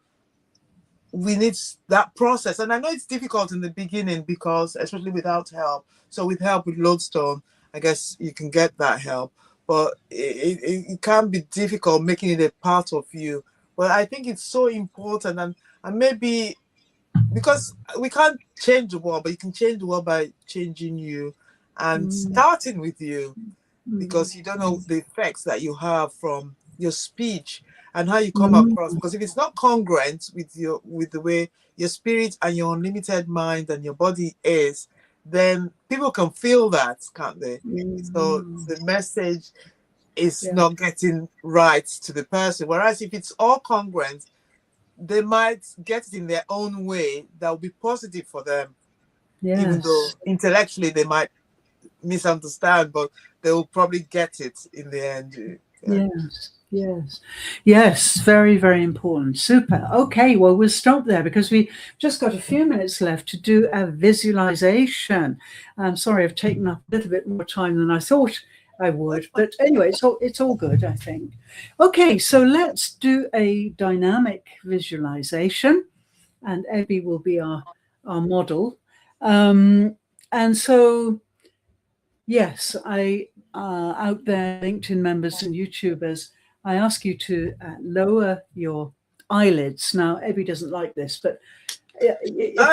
we need that process. And I know it's difficult in the beginning because, especially without help. So with help with lodestone, I guess you can get that help, but it can be difficult making it a part of you. But I think it's so important, and maybe because we can't change the world, but you can change the world by changing you and starting with you, because you don't know the effects that you have from your speech and how you come across. Because if it's not congruent with the way your spirit and your unlimited mind and your body is, then people can feel that, can't they? So the message is not getting right to the person. Whereas if it's all congruent, they might get it in their own way that will be positive for them, even though intellectually they might misunderstand, but they will probably get it in the end. Yes, very, very important. Super. Okay, well, we'll stop there because we just got a few minutes left to do a visualization. I'm sorry I've taken up a little bit more time than I thought I would, but anyway, it's all good, I think. Okay, so let's do a dynamic visualization, and Abby will be our model. And so, yes, out there, LinkedIn members and YouTubers, I ask you to lower your eyelids. Now, Abby doesn't like this, but I'm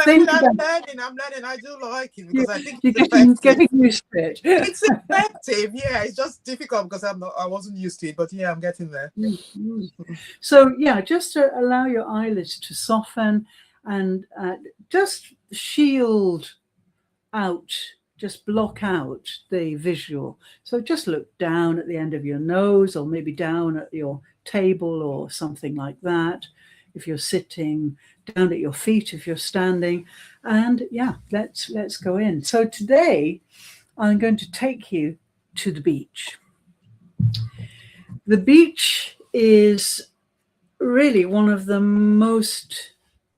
learning. I do like it because I think it's getting used to it. It's effective, yeah. It's just difficult because I wasn't used to it, but yeah, I'm getting there. So yeah, just to allow your eyelids to soften and just shield out, just block out the visual. So just look down at the end of your nose, or maybe down at your table or something like that. If you're sitting, down at your feet if you're standing. And yeah, let's go in. So today I'm going to take you to the beach. The beach is really one of the most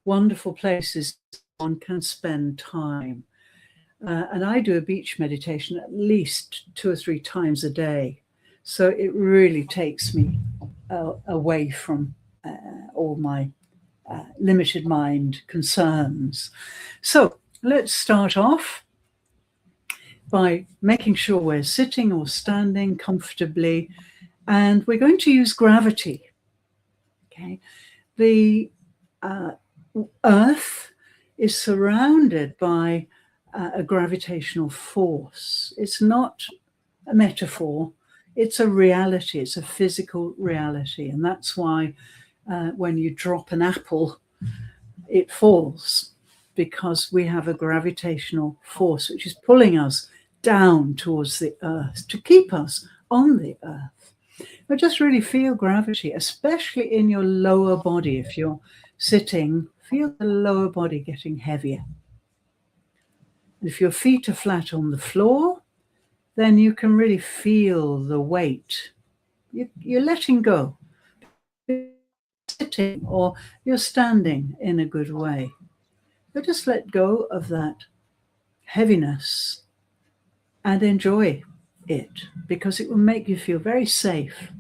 wonderful places one can spend time. And I do a beach meditation at least 2 or 3 times a day. So it really takes me away from all my limited mind concerns. So let's start off by making sure we're sitting or standing comfortably, and we're going to use gravity. Okay, the Earth is surrounded by a gravitational force. It's not a metaphor, it's a reality, it's a physical reality. And that's why when you drop an apple, it falls, because we have a gravitational force which is pulling us down towards the earth to keep us on the earth. But just really feel gravity, especially in your lower body. If you're sitting, feel the lower body getting heavier. If your feet are flat on the floor, then you can really feel the weight. You're letting go. You're sitting or you're standing in a good way. But just let go of that heaviness and enjoy it, because it will make you feel very safe.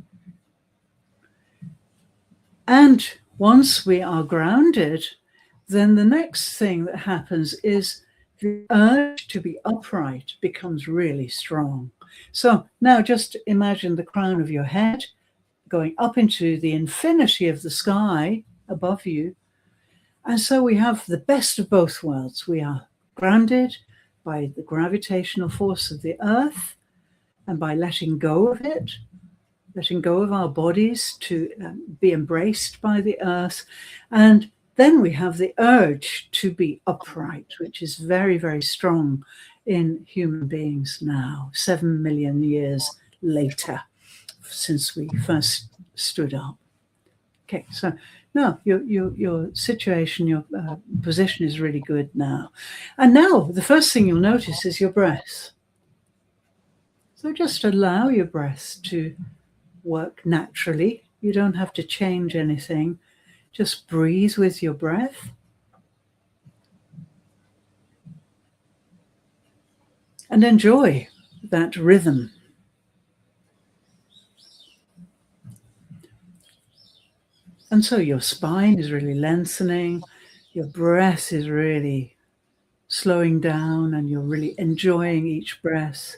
And once we are grounded, then the next thing that happens is the urge to be upright becomes really strong. So now just imagine the crown of your head going up into the infinity of the sky above you. And so we have the best of both worlds. We are grounded by the gravitational force of the earth, and by letting go of it, letting go of our bodies to be embraced by the earth. And Then we have the urge to be upright, which is very, very strong in human beings now, 7 million years later, since we first stood up. Okay, so now your situation, your position is really good now. And now the first thing you'll notice is your breath. So just allow your breath to work naturally. You don't have to change anything. Just breathe with your breath. And enjoy that rhythm. And so your spine is really lengthening, your breath is really slowing down, and you're really enjoying each breath.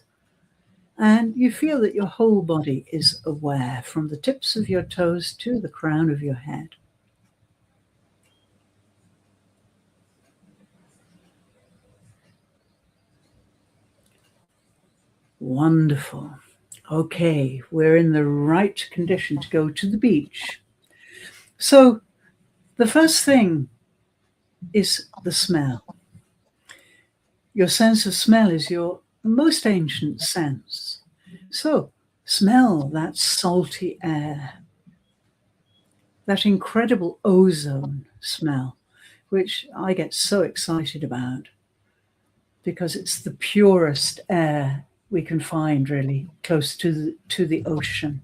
And you feel that your whole body is aware, from the tips of your toes to the crown of your head. Wonderful. Okay, we're in the right condition to go to the beach. So the first thing is the smell. Your sense of smell is your most ancient sense. So smell that salty air, that incredible ozone smell, which I get so excited about because it's the purest air we can find, really, close to the ocean.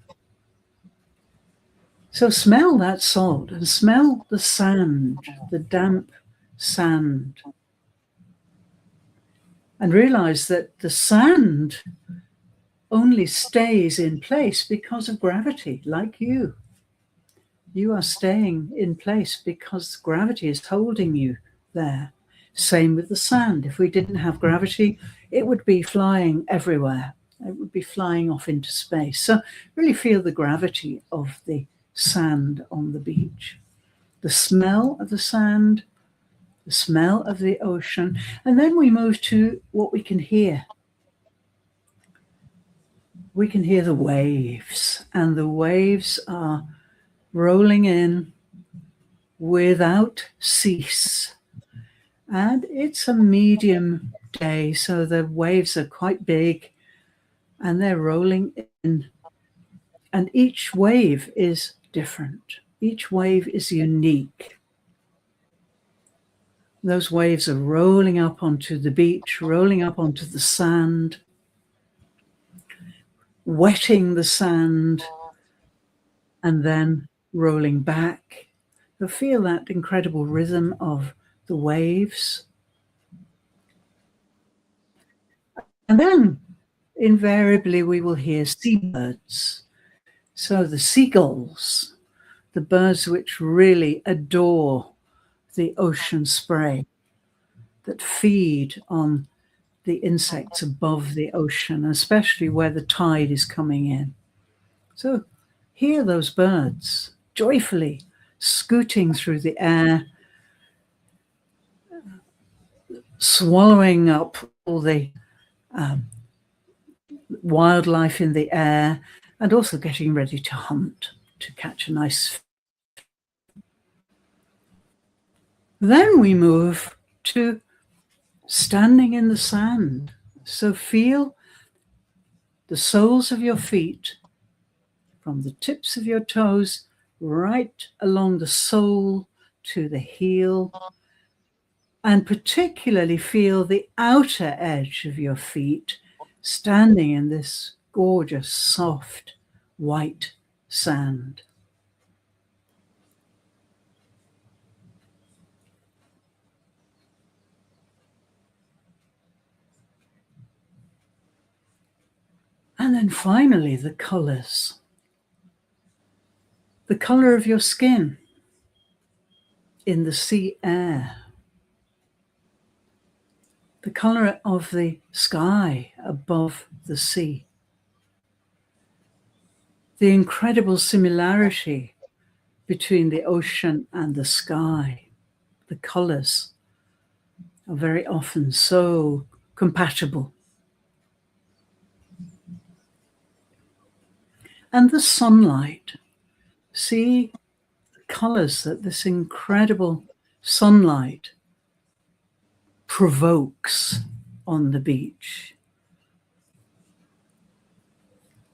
So smell that salt and smell the sand, the damp sand. And realize that the sand only stays in place because of gravity, like you. You are staying in place because gravity is holding you there. Same with the sand. If we didn't have gravity, it would be flying everywhere. It would be flying off into space. So really feel the gravity of the sand on the beach. The smell of the sand, the smell of the ocean, and then we move to what we can hear. We can hear the waves, and the waves are rolling in without cease. And it's a medium day, so the waves are quite big and they're rolling in. And each wave is different. Each wave is unique. Those waves are rolling up onto the beach, rolling up onto the sand, wetting the sand, and then rolling back. You feel that incredible rhythm of the waves. And then invariably we will hear seabirds. So the seagulls, the birds which really adore the ocean spray, that feed on the insects above the ocean, especially where the tide is coming in. So hear those birds joyfully scooting through the air, swallowing up all the wildlife in the air, and also getting ready to hunt, to catch a nice. Then we move to standing in the sand. So feel the soles of your feet from the tips of your toes right along the sole to the heel, and particularly feel the outer edge of your feet standing in this gorgeous, soft, white sand. And then finally, the colors. The color of your skin in the sea air. The color of the sky above the sea. The incredible similarity between the ocean and the sky. The colors are very often so compatible. And the sunlight. See the colors that this incredible sunlight provokes on the beach.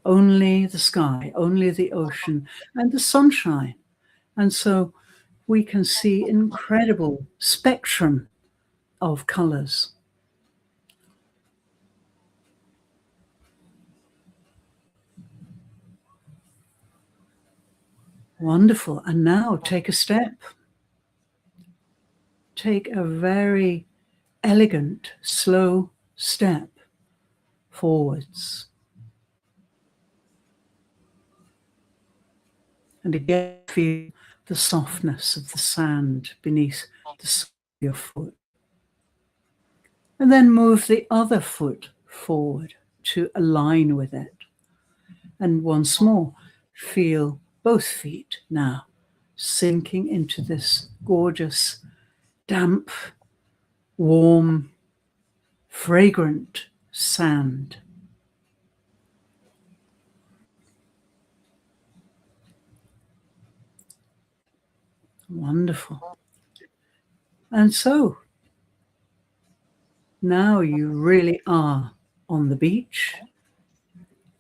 Only the sky, only the ocean, and the sunshine. And so we can see incredible spectrum of colors. Wonderful. And now take a step. Take a very elegant, slow step forwards. And again, feel the softness of the sand beneath the sole of your foot. And then move the other foot forward to align with it. And once more, feel both feet now sinking into this gorgeous, damp, warm, fragrant sand. Wonderful. And so now you really are on the beach.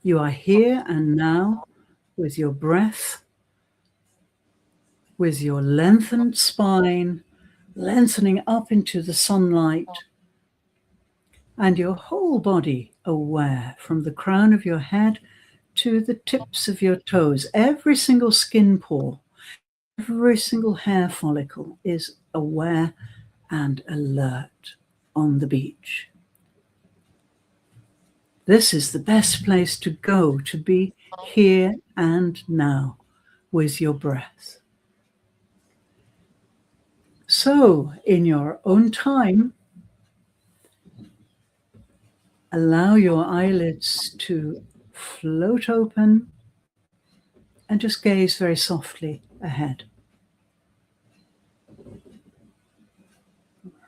You are here and now with your breath, with your lengthened spine, lengthening up into the sunlight, and your whole body aware from the crown of your head to the tips of your toes. Every single skin pore, every single hair follicle is aware and alert on the beach. This is the best place to go, to be here and now with your breath. So, in your own time, allow your eyelids to float open and just gaze very softly ahead.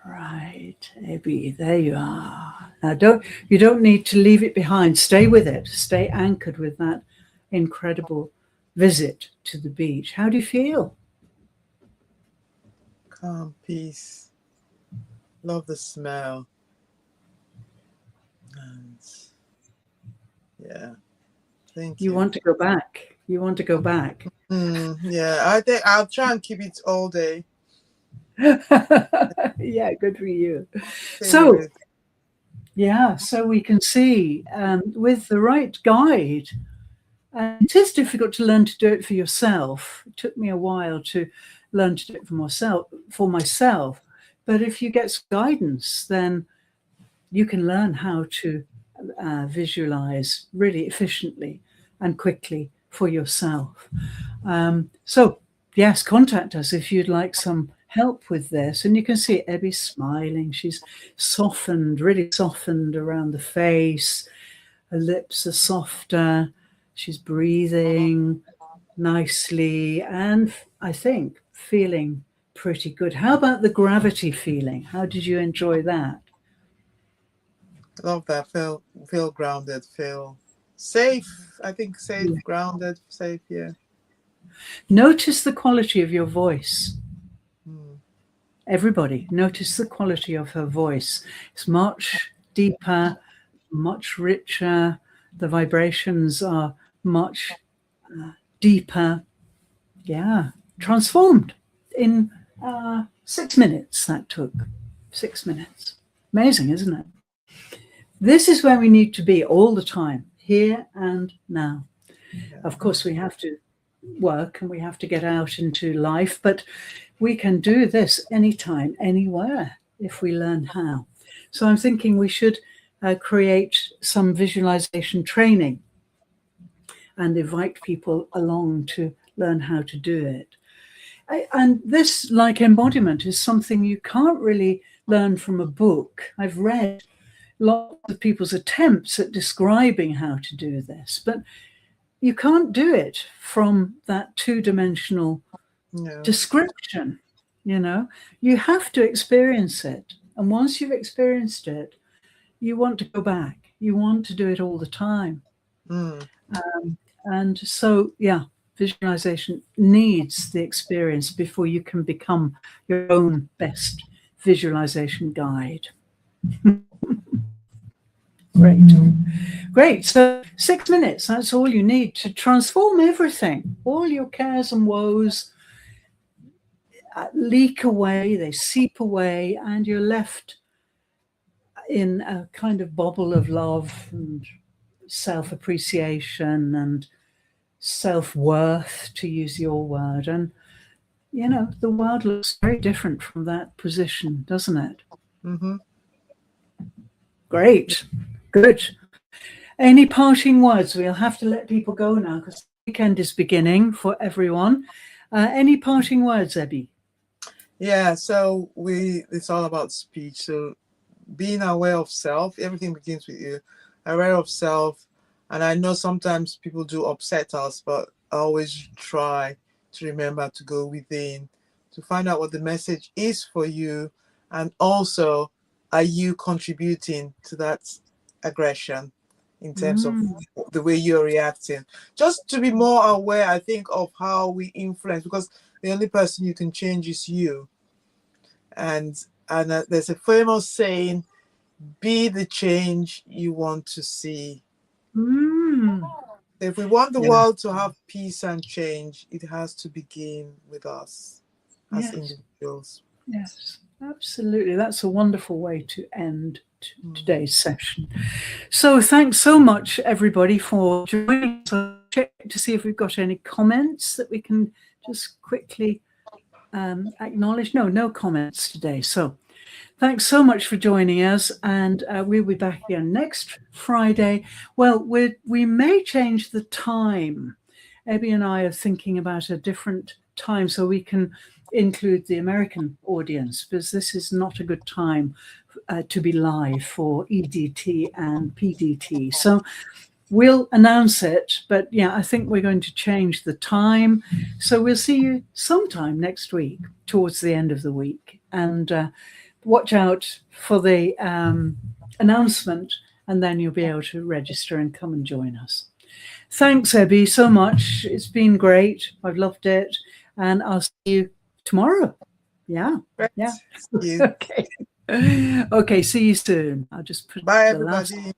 Right, Abby, there you are. Now you don't need to leave it behind. Stay with it. Stay anchored with that incredible visit to the beach. How do you feel? Calm, peace. Love the smell. And yeah, thank you. You want to go back. You want to go back. Yeah, I think I'll try and keep it all day. Yeah, good for you. So, yeah, so we can see with the right guide, it is difficult to learn to do it for yourself. It took me a while to learn to do it for myself. But if you get some guidance, then you can learn how to visualize really efficiently and quickly for yourself. So, yes, contact us if you'd like some help with this. And you can see Ebby's smiling. She's softened, really softened around the face. Her lips are softer. She's breathing nicely and I think feeling pretty good. How about the gravity feeling? How did you enjoy that? Love that. Feel grounded, feel safe. I think safe, yeah. Grounded, safe, yeah. Notice the quality of your voice. Everybody, notice the quality of her voice. It's much deeper, much richer. The vibrations are much deeper. Yeah, transformed in 6 minutes. That took 6 minutes. Amazing, isn't it? This is where we need to be all the time, here and now. Yeah. Of course, we have to work and we have to get out into life, but we can do this anytime, anywhere, if we learn how. So I'm thinking we should create some visualization training and invite people along to learn how to do it. And this, like embodiment, is something you can't really learn from a book. I've read lots of people's attempts at describing how to do this, but you can't do it from that two-dimensional description. You know, you have to experience it. And once you've experienced it, you want to go back. You want to do it all the time. And so, yeah, visualization needs the experience before you can become your own best visualization guide. Great. So 6 minutes, that's all you need to transform everything. All your cares and woes leak away, they seep away, and you're left in a kind of bubble of love and self-appreciation and self-worth, to use your word. And, you know, the world looks very different from that position, doesn't it? Mm-hmm. Great. Good. Any parting words? We'll have to let people go now because the weekend is beginning for everyone. Any parting words, Ebby? Yeah, so it's all about speech. So being aware of self, everything begins with you. Aware of self. And I know sometimes people do upset us, but I always try to remember to go within, to find out what the message is for you. And also, are you contributing to that aggression in terms of the way you're reacting? Just to be more aware, I think, of how we influence, because the only person you can change is you. And there's a famous saying, be the change you want to see. If we want the world to have peace and change, it has to begin with us as individuals. Yes, absolutely. That's a wonderful way to end today's session. So thanks so much, everybody, for joining. So check to see if we've got any comments that we can just quickly acknowledge. No comments today. So thanks so much for joining us, and we'll be back again next Friday. Well, we may change the time. Abby and I are thinking about a different time so we can include the American audience, because this is not a good time to be live for EDT and PDT. So we'll announce it, but yeah, I think we're going to change the time. So we'll see you sometime next week, towards the end of the week. And watch out for the announcement, and then you'll be able to register and come and join us. Thanks, Ebby, so much. It's been great. I've loved it. And I'll see you tomorrow. Yeah. Right. Yeah. See you. Okay. Okay, see you soon. I'll just put Bye, the last everybody.